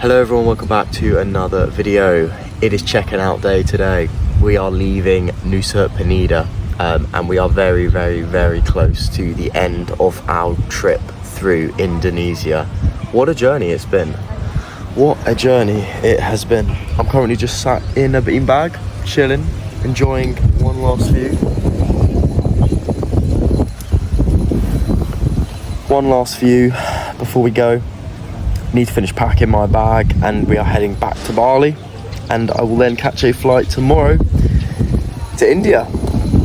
Hello everyone, welcome back to another video. It is checking out day today. We are leaving Nusa Penida and we are very close to the end of our trip through Indonesia. What a journey it's been. What a journey it has been. I'm currently just sat in a beanbag, chilling, enjoying one last view. One last view before we go. Need to finish packing my bag and we are heading back to Bali, and I will then catch a flight tomorrow to India,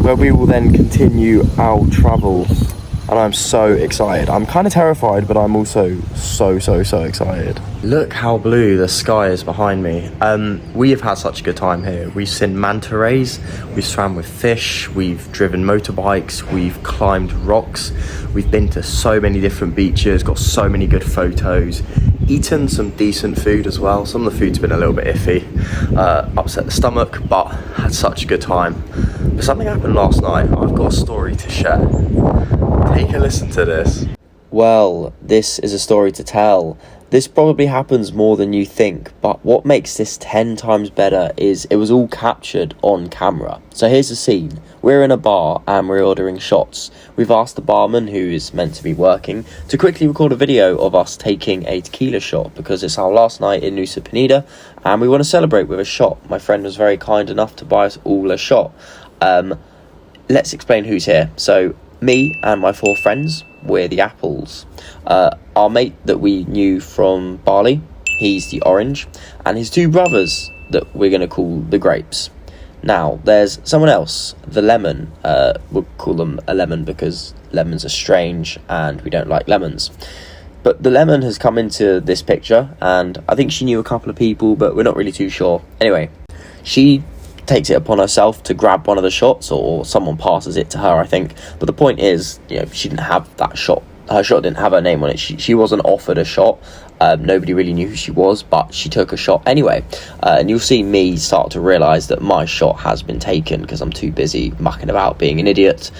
where we will then continue our travels. And I'm so excited. I'm kind of terrified, but I'm also so excited. Look how blue the sky is behind me. We have had such a good time here. We've seen manta rays, we've swam with fish, we've driven motorbikes, we've climbed rocks, we've been to so many different beaches, got so many good photos, eaten some decent food as well. Some of the food's been a little bit iffy, upset the stomach, but had such a good time. But something happened last night. I've got a story to share. Take a listen to this. Well, this is a story to tell. This probably happens more than you think, but what makes this 10 times better is it was all captured on camera. So here's the scene. We're in a bar and we're ordering shots. We've asked the barman, who is meant to be working, to quickly record a video of us taking a tequila shot because it's our last night in Nusa Penida and we want to celebrate with a shot. My friend was very kind enough to buy us all a shot. Let's explain who's here. So me and my 4 friends, we're the apples. Our mate that we knew from Bali, he's the orange, and his 2 brothers that we're going to call the grapes. Now, there's someone else, the lemon. We'll call them a lemon because lemons are strange and we don't like lemons. But the lemon has come into this picture, and I think she knew a couple of people, but we're not really too sure. Anyway, she takes it upon herself to grab one of the shots, or someone passes it to her, I think. But the point is, you know, she didn't have that shot. Her shot didn't have her name on it. She wasn't offered a shot. Nobody really knew who she was, but she took a shot anyway. And you'll see me start to realise that my shot has been taken because I'm too busy mucking about being an idiot.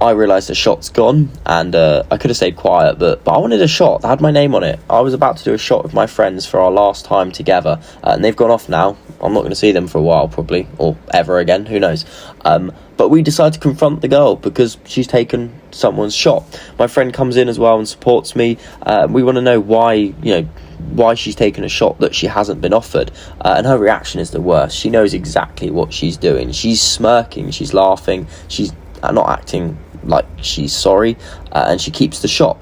I realised the shot's gone, and I could have stayed quiet, but I wanted a shot that had my name on it. I was about to do a shot with my friends for our last time together, and they've gone off now. I'm not going to see them for a while, probably, or ever again, who knows. But we decided to confront the girl because she's taken someone's shot. My friend comes in as well and supports me. We want to know why she's taken a shot that she hasn't been offered, and her reaction is the worst. She knows exactly what she's doing. She's smirking, she's laughing, she's not acting like she's sorry, and she keeps the shot.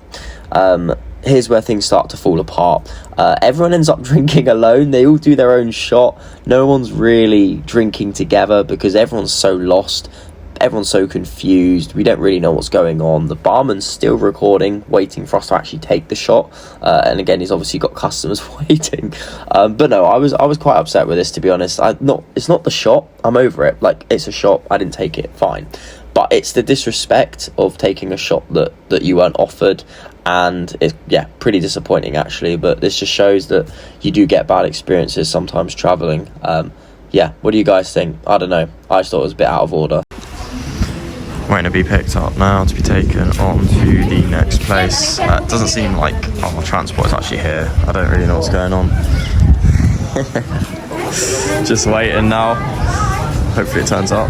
Here's where things start to fall apart. Everyone ends up drinking alone. They all do their own shot. No one's really drinking together because everyone's so lost. Everyone's so confused. We don't really know what's going on. The barman's still recording, waiting for us to actually take the shot. And again, he's obviously got customers waiting. But no, I was quite upset with this, to be honest. It's not the shot. I'm over it. Like, it's a shot. I didn't take it. Fine. But it's the disrespect of taking a shot that you weren't offered. And it's, pretty disappointing, actually. But this just shows that you do get bad experiences sometimes travelling. What do you guys think? I don't know. I just thought it was a bit out of order. Waiting to be picked up now to be taken on to the next place. It doesn't seem like our transport is actually here. I don't really know what's going on. Just waiting now. Hopefully it turns up.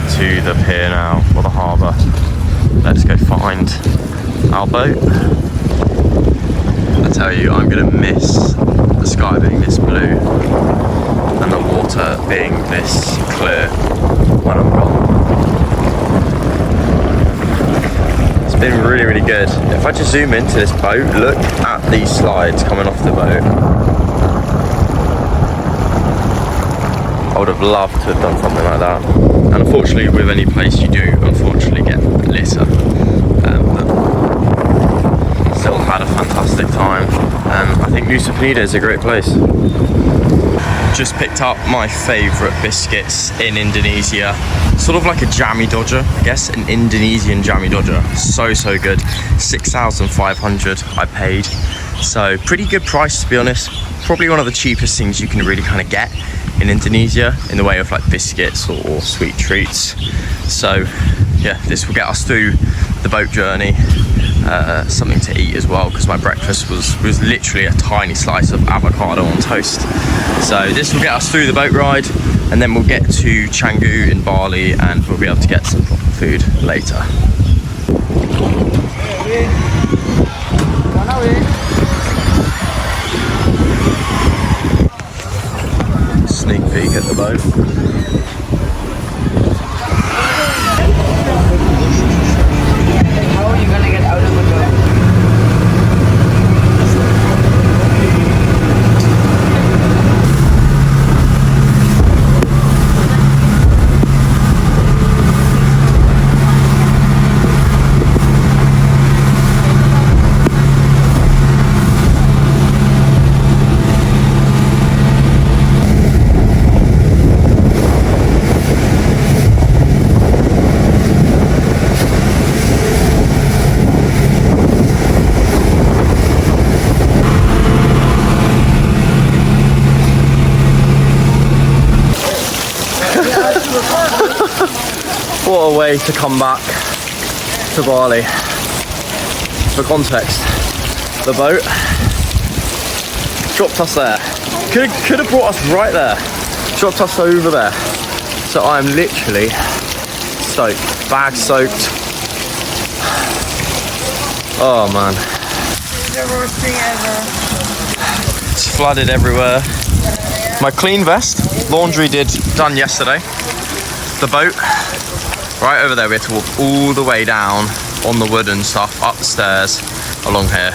To the pier now, or the harbour. Let's go find our boat. I tell you, I'm going to miss the sky being this blue and the water being this clear when I'm gone. It's been really good. If I just zoom into this boat, look at these slides coming off the boat. I would have loved to have done something like that. And unfortunately, with any place you do, unfortunately get litter. But still had a fantastic time, and I think Nusa Penida is a great place. Just picked up my favourite biscuits in Indonesia. Sort of like a jammy dodger, I guess, an Indonesian jammy dodger. So good. 6,500 I paid. So pretty good price, to be honest. Probably one of the cheapest things you can really kind of get in Indonesia in the way of like biscuits or sweet treats. So yeah, this will get us through the boat journey. Something to eat as well, because my breakfast was literally a tiny slice of avocado on toast. So this will get us through the boat ride, and then we'll get to Canggu in Bali, and we'll be able to get some proper food later. Sneak peek at the boat. What a way to come back to Bali. For context, the boat dropped us there. Could have brought us right there. Dropped us over there. So I'm literally soaked, bag soaked. Oh man. The worst thing ever. It's flooded everywhere. My clean vest, laundry done yesterday. The boat, right over there, we had to walk all the way down on the wood and stuff, up the stairs, along here.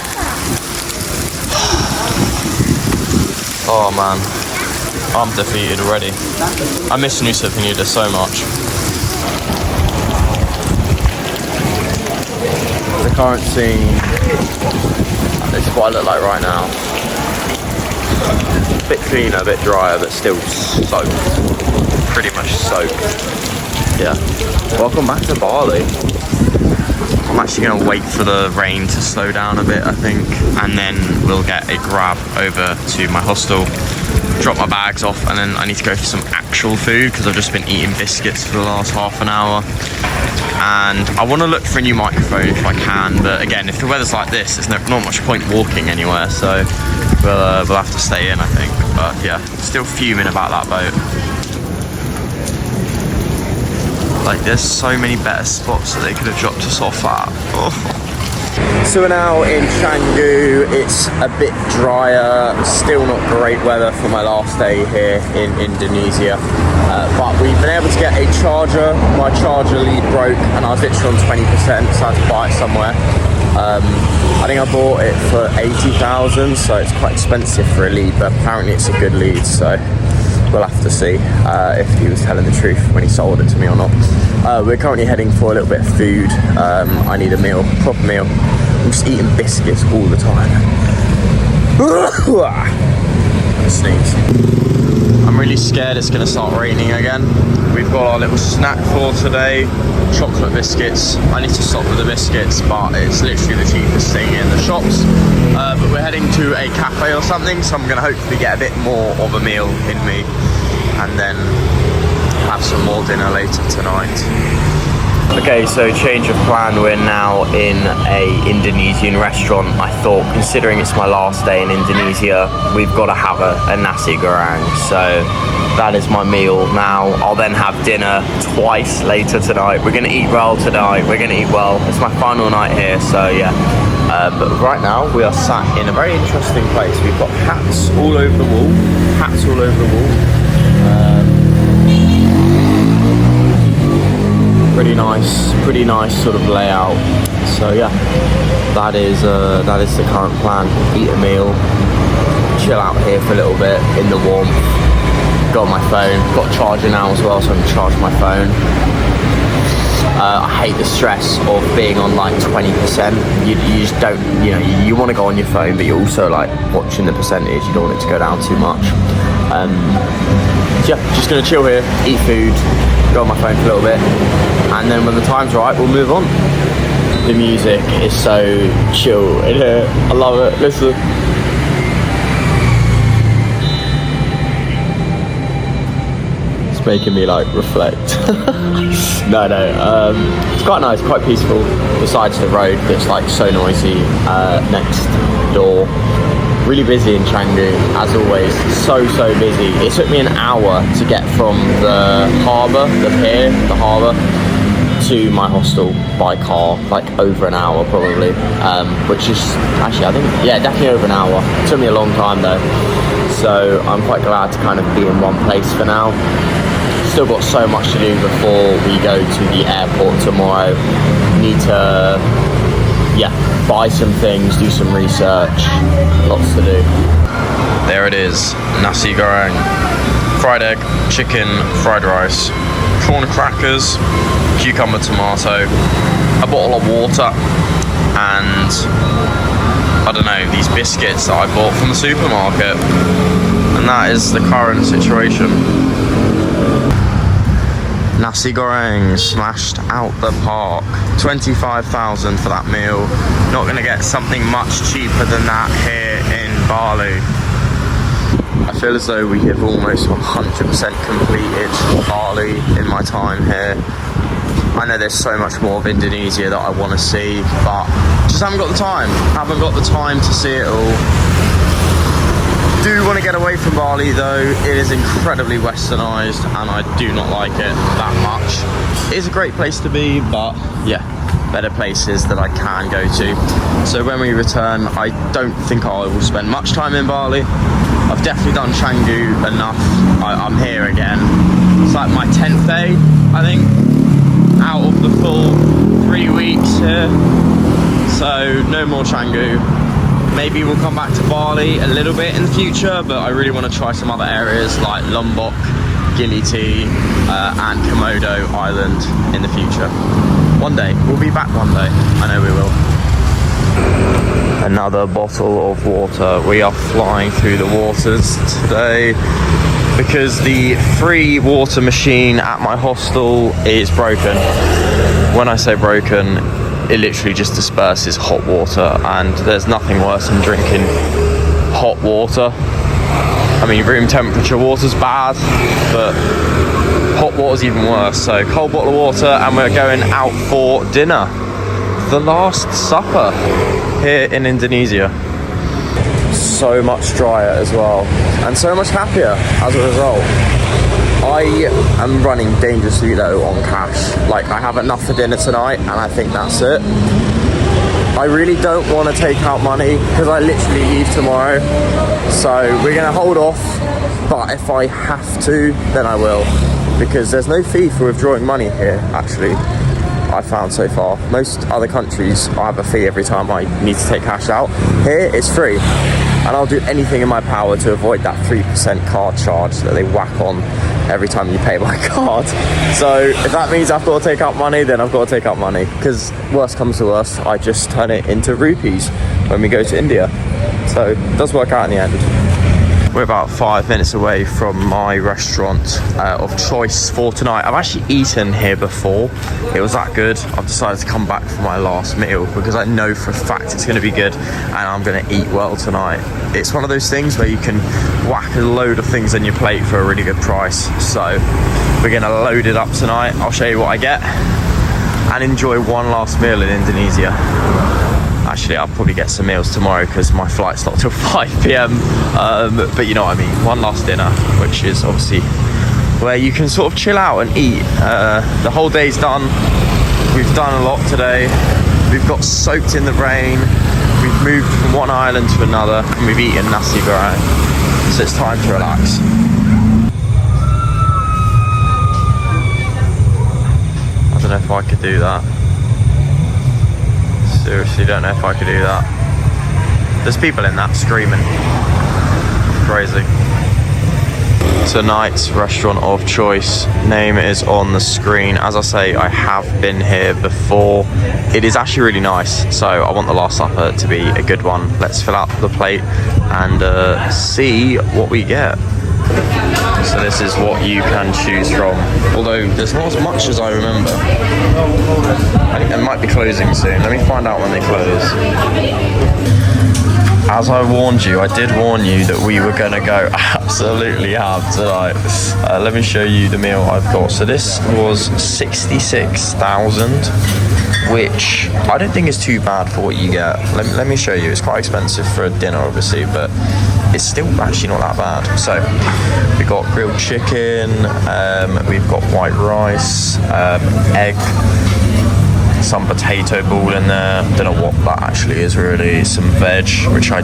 Oh man, I'm defeated already. I miss Nusa Penida so much. The current scene, this is what I look like right now. A bit cleaner, a bit drier, but still soaked. Pretty much soaked. Yeah. Welcome back to Bali. I'm actually going to wait for the rain to slow down a bit, I think, and then we'll get a grab over to my hostel, drop my bags off, and then I need to go for some actual food because I've just been eating biscuits for the last half an hour. And I want to look for a new microphone if I can, but again, if the weather's like this, there's not much point walking anywhere, so we'll have to stay in, I think. But yeah, still fuming about that boat. Like, there's so many better spots that they could have dropped us off at. Oh. So we're now in Canggu. It's a bit drier, still not great weather for my last day here in Indonesia. But we've been able to get a charger. My charger lead broke and I was literally on 20%, so I had to buy it somewhere. I think I bought it for 80,000, so it's quite expensive for a lead, but apparently it's a good lead, so we'll have to see if he was telling the truth when he sold it to me or not. We're currently heading for a little bit of food. I need a meal, proper meal. I'm just eating biscuits all the time. Sneeze. I'm really scared it's going to start raining again. We've got our little snack for today, chocolate biscuits. I need to stop with the biscuits, but it's literally the cheapest thing in the shops. But we're heading to a cafe or something, so I'm going to hopefully get a bit more of a meal in me, and then have some more dinner later tonight. Okay, so change of plan. We're now in a Indonesian restaurant. I thought, considering it's my last day in Indonesia, we've got to have a nasi goreng. So that is my meal now. I'll then have dinner twice later tonight. We're going to eat well tonight. We're going to eat well. It's my final night here, so yeah. But right now we are sat in a very interesting place. We've got hats all over the wall. Hats all over the wall. Pretty nice sort of layout. So yeah, that is the current plan. Eat a meal, chill out here for a little bit in the warmth. Got my phone, got a charger now as well, so I'm gonna charge my phone. I hate the stress of being on like 20%. You just don't, you know, you want to go on your phone, but you're also like watching the percentage. You don't want it to go down too much. So yeah, just gonna chill here, eat food, go on my phone for a little bit, and then when the time's right, we'll move on. The music is so chill in here. I love it. Listen. It's making me like reflect. No, it's quite nice, quite peaceful. Besides the road that's like so noisy next door. Really busy in Canggu, as always. So busy. It took me an hour to get from the harbour, the pier, the harbour, to my hostel by car, like over an hour probably, which is actually, I think, yeah, definitely over an hour. It took me a long time though, so I'm quite glad to kind of be in one place for now. Still got so much to do before we go to the airport tomorrow. Need to, yeah, buy some things, do some research, lots to do. There it is, nasi goreng, fried egg, chicken, fried rice, corn crackers, cucumber, tomato, a bottle of water, and I don't know, these biscuits that I bought from the supermarket. And that is the current situation. Nasi goreng smashed out the park. 25,000 for that meal. Not gonna get something much cheaper than that here in Bali. I feel as though we have almost 100% completed Bali in my time here. I know there's so much more of Indonesia that I want to see, but just haven't got the time. Haven't got the time to see it all. Do want to get away from Bali though. It is incredibly westernized and I do not like it that much. It is a great place to be, but yeah, better places that I can go to. So when we return, I don't think I will spend much time in Bali. I've definitely done Canggu enough. I'm here again. It's like my 10th day, I think, out of the full 3 weeks here. So no more Canggu. Maybe we'll come back to Bali a little bit in the future, but I really want to try some other areas like Lombok, Gili T, and Komodo Island in the future. One day, we'll be back one day. I know we will. Another bottle of water. We are flying through the waters today because the free water machine at my hostel is broken. When I say broken, it literally just disperses hot water, and there's nothing worse than drinking hot water. I mean, room temperature water's bad, but hot water's even worse. So cold bottle of water, and we're going out for dinner. The Last Supper here in Indonesia. So much drier as well, and so much happier as a result. I am running dangerously low on cash. Like, I have enough for dinner tonight and I think that's it. I really don't want to take out money because I literally leave tomorrow. So we're going to hold off, but if I have to, then I will. Because there's no fee for withdrawing money here, actually, I found so far. Most other countries, I have a fee every time I need to take cash out. Here, it's free. And I'll do anything in my power to avoid that 3% card charge that they whack on every time you pay by card. So if that means I've got to take out money, then I've got to take out money. Because worst comes to worst, I just turn it into rupees when we go to India. So it does work out in the end. We're about 5 minutes away from my restaurant of choice for tonight. I've actually eaten here before. It was that good. I've decided to come back for my last meal because I know for a fact it's going to be good and I'm going to eat well tonight. It's one of those things where you can whack a load of things on your plate for a really good price. So we're going to load it up tonight. I'll show you what I get and enjoy one last meal in Indonesia. Actually, I'll probably get some meals tomorrow because my flight's not till 5 p.m. But you know what I mean. One last dinner, which is obviously where you can sort of chill out and eat. The whole day's done. We've done a lot today. We've got soaked in the rain. We've moved from one island to another, and we've eaten nasi goreng. So it's time to relax. I don't know if I could do that. Seriously, don't know if I could do that. There's people in that screaming. Crazy. Tonight's restaurant of choice, name is on the screen. As I say, I have been here before. It is actually really nice, so I want the Last Supper to be a good one. Let's fill out the plate and see what we get. So this is what you can choose from, although there's not as much as I remember. I think it might be closing soon. Let me find out when they close. As I warned you, I did warn you that we were going to go absolutely ham tonight. Let me show you the meal I've got. So this was 66,000, which I don't think is too bad for what you get. Let me show you. It's quite expensive for a dinner, obviously, but it's still actually not that bad. So we've got grilled chicken, we've got white rice, egg, some potato ball in there. Don't know what that actually is really. Some veg, which I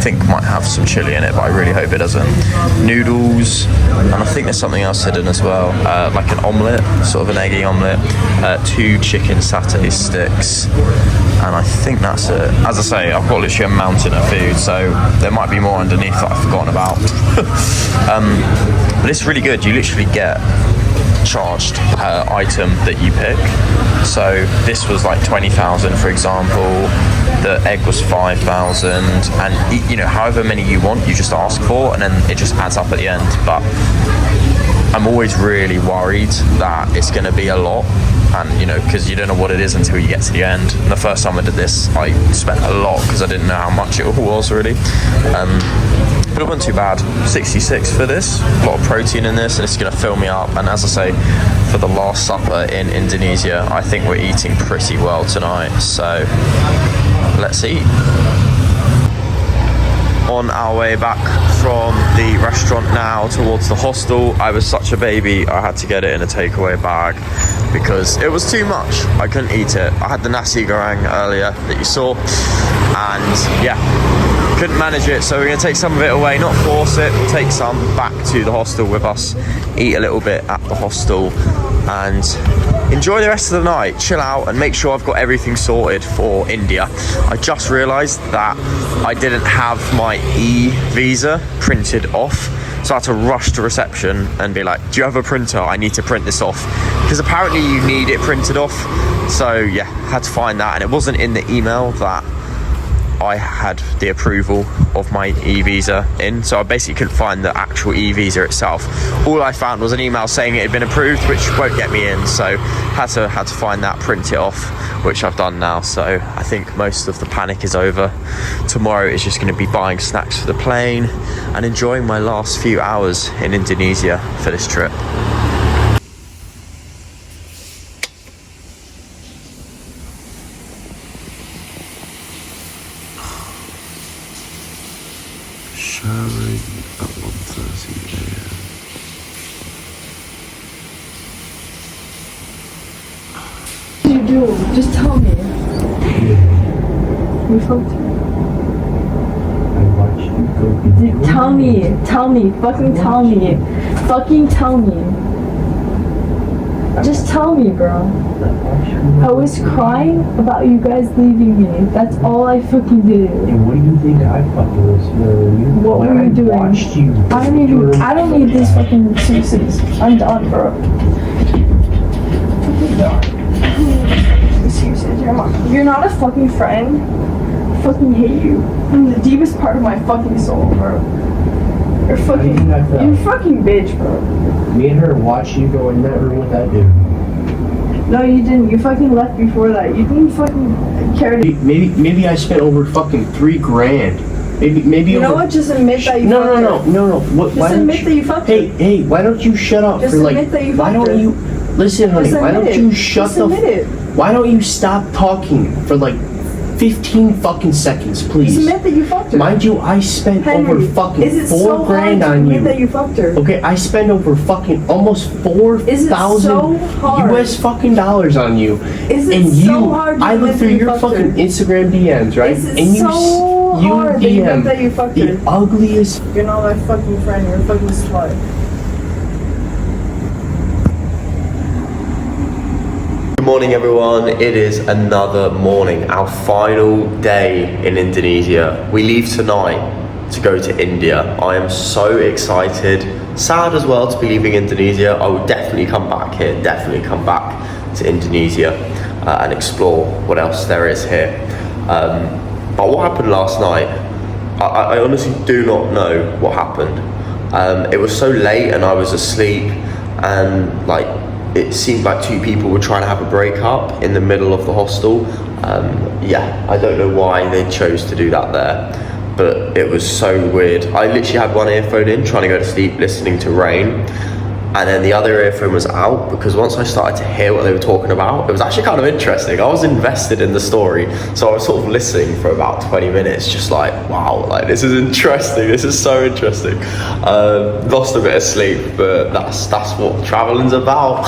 think might have some chili in it, but I really hope it doesn't. Noodles, and I think there's something else hidden as well, like an omelette, sort of an eggy omelette, 2 chicken satay sticks, and I think that's it. As I say, I've got literally a mountain of food, so there might be more underneath that I've forgotten about. But it's really good. You literally get charged per item that you pick. So this was like 20,000, for example. The egg was 5,000, and you know, however many you want, you just ask for, and then it just adds up at the end. But I'm always really worried that it's going to be a lot, and you know, because you don't know what it is until you get to the end. And the first time I did this, I spent a lot because I didn't know how much it all was really. But it wasn't too bad. 66 for this, a lot of protein in this, and it's going to fill me up. And as I say, for the Last Supper in Indonesia, I think we're eating pretty well tonight, so let's eat. On our way back from the restaurant now towards the hostel, I was such a baby, I had to get it in a takeaway bag because it was too much. I couldn't eat it. I had the nasi goreng earlier that you saw, and yeah, couldn't manage it, so we're going to take some of it away, not force it, take some back to the hostel with us, eat a little bit at the hostel, and enjoy the rest of the night, chill out, and make sure I've got everything sorted for India. I just realised that I didn't have my e-visa printed off, so I had to rush to reception and be like, do you have a printer? I need to print this off, because apparently you need it printed off. So yeah, had to find that, and it wasn't in the email that I had the approval of my e-visa in, so I basically couldn't find the actual e-visa itself. All I found was an email saying it had been approved, which won't get me in, so had to find that, print it off, which I've done now. So I think most of the panic is over. Tomorrow is just going to be buying snacks for the plane and enjoying my last few hours in Indonesia for this trip. Showering at 1:30 a.m. What did you do? Just tell me. You fucked her. I watched you go. Tell me, fucking tell me. Just tell me, bro. I was crying about you guys leaving me. That's all I fucking did. And what do you think I fucking was doing? What were you doing? I watched you. I don't need these fucking excuses. I'm done, bro. I'm done. Excuses. You're not a fucking friend. I fucking hate you. From the deepest part of my fucking soul, bro. You're fucking bitch, bro. Me and her watched you go in that room with that dude. No, you didn't. You fucking left before that. You didn't fucking care to... Maybe I spent over fucking $3,000. Maybe You know what? Just admit that you fucked her. No. What, Just admit that you fucked her. Hey, why don't you shut up Just for like... admit that you Why fucked don't her. you... Listen, honey, Just why don't admit you it. shut Just the... admit it. Why don't you stop talking for like 15 fucking seconds, please? Just admit that you fucked her. Mind you, I spent Henry, over fucking is it so $4,000 hard to on admit you. that you fucked her? Okay, I spent over fucking almost Is it 4,000 so hard? US fucking dollars on you. Is it and so you, hard to I admit looked through that you your fucked fucking her? Instagram DMs, right? Is it and you, so you hard that you DM admit that you fucked the her? ugliest. You're not my fucking friend. You're a fucking slut. Good morning everyone, it is another morning, our final day in Indonesia. We leave tonight to go to India. I am so excited. sad as well to be leaving Indonesia. I would definitely come back here, definitely come back to Indonesia and explore what else there is here. But what happened last night, I honestly do not know what happened. It was so late and I was asleep, and like it seemed like two people were trying to have a break up in the middle of the hostel. Yeah, I don't know why they chose to do that there, but it was so weird. I literally had one earphone in trying to go to sleep listening to rain, and then the other earphone was out, because once I started to hear what they were talking about, it was actually kind of interesting. I was invested in the story, so I was sort of listening for about 20 minutes, just like, wow, like this is interesting, this is so interesting. Lost a bit of sleep, but that's what traveling's about.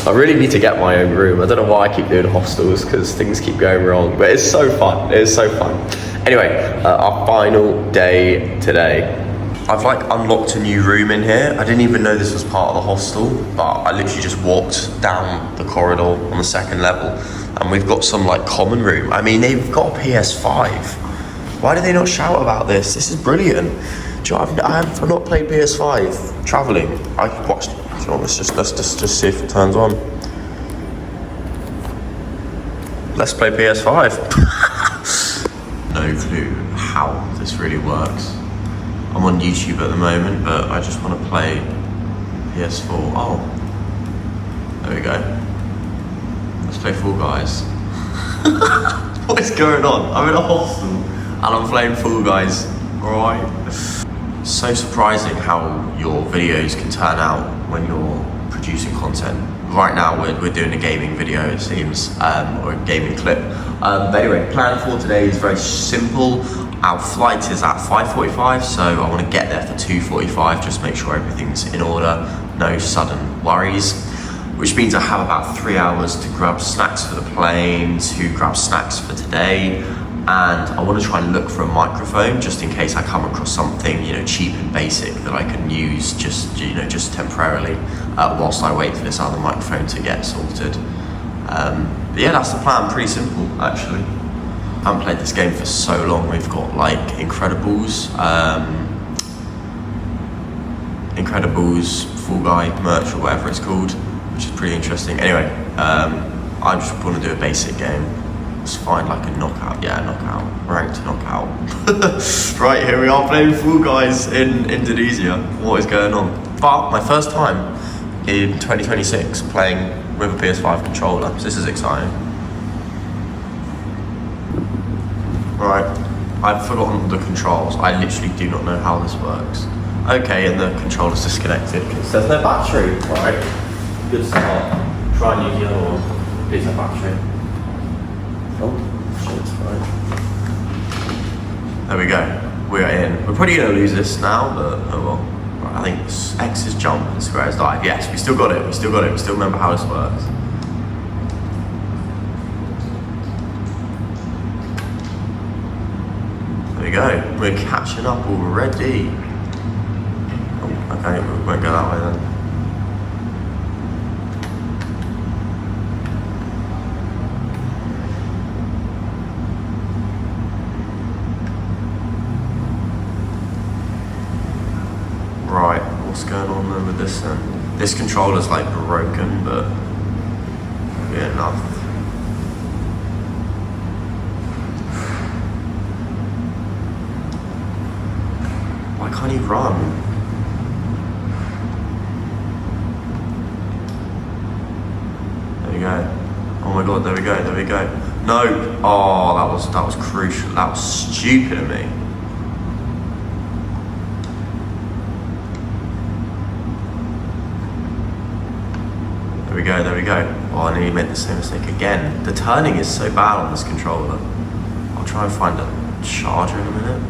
I really need to get my own room. I don't know why I keep doing hostels, because things keep going wrong, but it's so fun, it is so fun. Anyway, our final day today. I've like unlocked a new room in here. I didn't even know this was part of the hostel, but I literally just walked down the corridor on the second level, and we've got some like common room. I mean, they've got a PS5. Why do they not shout about this? This is brilliant. Do you know, I've not played PS5 traveling. I watched. Do you know, let's just see if it turns on. Let's play PS5. No clue how this really works. I'm on YouTube at the moment, but I just want to play PS4. Oh, there we go. Let's play Fall Guys. What is going on? I'm in a hostel and I'm playing Fall Guys. Alright. So surprising how your videos can turn out when you're producing content. Right now we're doing a gaming video, it seems, or a gaming clip. But anyway, plan for today is very simple. Our flight is at 5:45, so I want to get there for 2:45, just make sure everything's in order, no sudden worries. Which means I have about 3 hours to grab snacks for the plane, to grab snacks for today, and I want to try and look for a microphone just in case I come across something, you know, cheap and basic that I can use just temporarily whilst I wait for this other microphone to get sorted. But yeah, that's the plan. Pretty simple, actually. I haven't played this game for so long. We've got like Incredibles, Fall Guy merch or whatever it's called, which is pretty interesting. Anyway, I just want to do a basic game. Let's find like a knockout. Yeah, knockout. Ranked knockout. Right, here we are playing Fall Guys in Indonesia. What is going on? But my first time in 2026 playing with a PS5 controller, so this is exciting. Right, I've forgotten the controls. I literally do not know how this works. Okay, and the controller's disconnected because there's no battery. Right, good start. Try and use the other one. Please have battery. Oh, shit, right. There we go. We are in. We're probably going to lose this now, but oh well. Right, I think X is jump and square is dive. Yes, we still got it. We still got it. We still remember how this works. There we go, we're catching up already. Oh, okay, we won't go that way then. Right, what's going on then with this then? This controller's like broken, but yeah, enough. Why can't he run? There we go. Oh my god, there we go, there we go. No! Oh, that was crucial. That was stupid of me. There we go, there we go. Oh, I nearly made the same mistake again. The turning is so bad on this controller. I'll try and find a charger in a minute.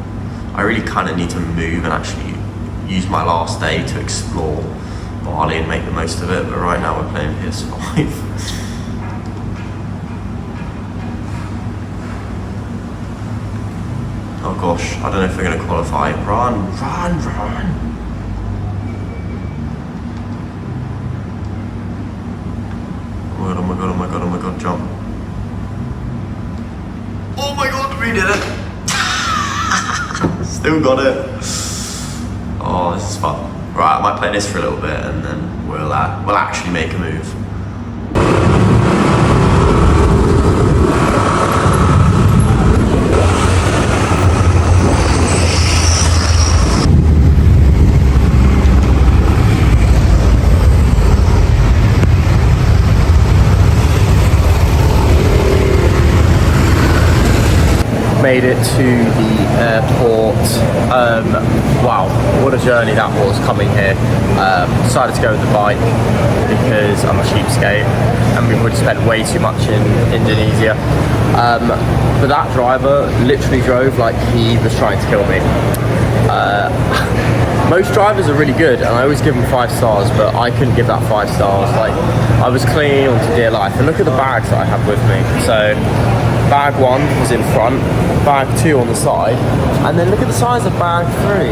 I really kind of need to move and actually use my last day to explore Bali and make the most of it, but right now we're playing PS5. Oh gosh, I don't know if we're going to qualify. Run, run, run! Oh my god, oh my god, oh my god, oh my god, jump. Oh my god, we did it! Still got it. Oh, this is fun. Right, I might play this for a little bit and then we'll actually make a move. Made it to the airport. Wow, what a journey that was coming here. Decided to go with the bike because I'm a cheapskate and we would spend way too much in Indonesia. But that driver literally drove like he was trying to kill me. Most drivers are really good and I always give them 5 stars, but I couldn't give that 5 stars. Like, I was clinging on to dear life, and look at the bags that I have with me. So bag 1 was in front, bag 2 on the side, and then look at the size of bag 3.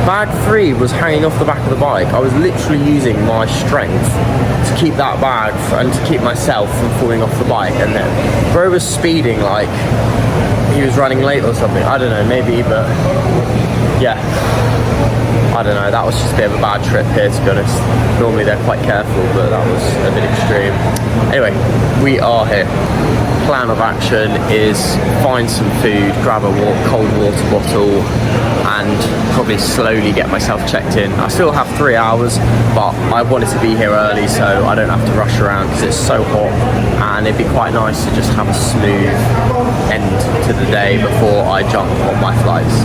Bag 3 was hanging off the back of the bike. I was literally using my strength to keep that bag and to keep myself from falling off the bike, and then bro was speeding like he was running late or something. I don't know, maybe, but yeah, I don't know, that was just a bit of a bad trip here, to be honest. Normally they're quite careful, but that was a bit extreme. Anyway, we are here. Plan of action is find some food, grab a cold water bottle, and probably slowly get myself checked in. I still have 3 hours, but I wanted to be here early so I don't have to rush around because it's so hot, and it'd be quite nice to just have a smooth end to the day before I jump on my flights.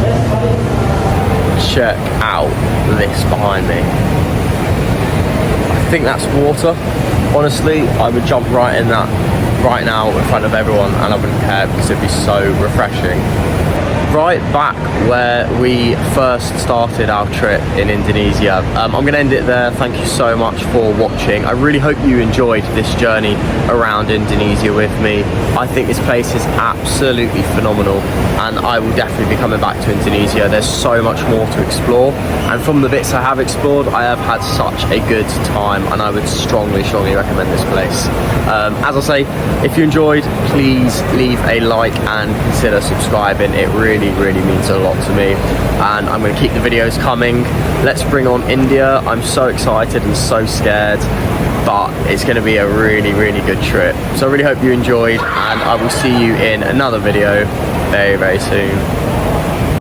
Check out this behind me. I think that's water. Honestly, I would jump right in that right now in front of everyone and I wouldn't care because it'd be so refreshing. Right back where we first started our trip in Indonesia. I'm going to end it there. Thank you so much for watching. I really hope you enjoyed this journey around Indonesia with me. I think this place is absolutely phenomenal and I will definitely be coming back to Indonesia. There's so much more to explore, and from the bits I have explored, I have had such a good time and I would strongly recommend this place. As I say, if you enjoyed, please leave a like and consider subscribing. It really means a lot to me, and I'm going to keep the videos coming. Let's bring on India. I'm so excited and so scared, but it's going to be a really good trip. So I really hope you enjoyed, and I will see you in another video very soon.